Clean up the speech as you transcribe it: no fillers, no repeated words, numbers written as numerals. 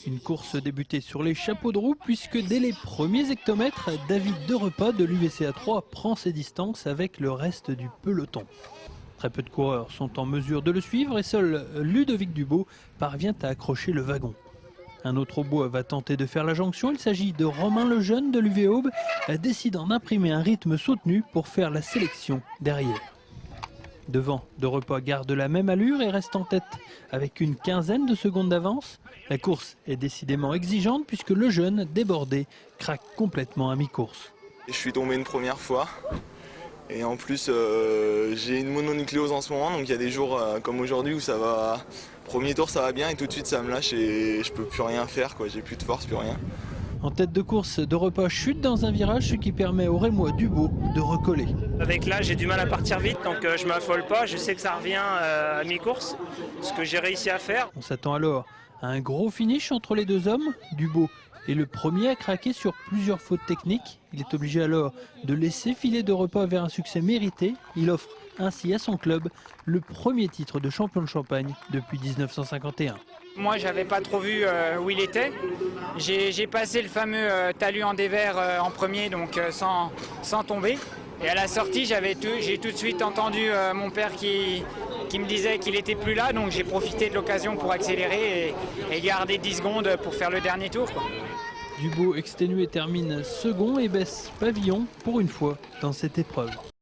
Une course débutée sur les chapeaux de roue puisque dès les premiers hectomètres, David Derepas de l'UVCA 3 prend ses distances avec le reste du peloton. Très peu de coureurs sont en mesure de le suivre et seul Ludovic Dubo parvient à accrocher le wagon. Un autre au bois va tenter de faire la jonction. Il s'agit de Romain Lejeune de l'UV Aube, décidant d'imprimer un rythme soutenu pour faire la sélection derrière. Devant, Derepas garde la même allure et reste en tête avec une quinzaine de secondes d'avance. La course est décidément exigeante puisque Lejeune, débordé, craque complètement à mi-course. Je suis tombé une première fois et en plus j'ai une mononucléose en ce moment, donc il y a des jours comme aujourd'hui où ça va, premier tour ça va bien et tout de suite ça me lâche et je peux plus rien faire, quoi. J'ai plus de force, plus rien. En tête de course, Derepas chute dans un virage, ce qui permet au Rémois Dubo de recoller. Avec l'âge, j'ai du mal à partir vite, donc je m'affole pas. Je sais que ça revient à mi-course, ce que j'ai réussi à faire. On s'attend alors à un gros finish entre les deux hommes. Dubo est le premier à craquer sur plusieurs fautes techniques. Il est obligé alors de laisser filer Derepas vers un succès mérité. Il offre ainsi à son club le premier titre de champion de Champagne depuis 1951. Moi, j'avais pas trop vu où il était. J'ai passé le fameux talus en dévers en premier, donc sans tomber. Et à la sortie, j'ai tout de suite entendu mon père qui me disait qu'il n'était plus là, donc j'ai profité de l'occasion pour accélérer et garder 10 secondes pour faire le dernier tour, quoi. Dubo exténué termine second et baisse pavillon pour une fois dans cette épreuve.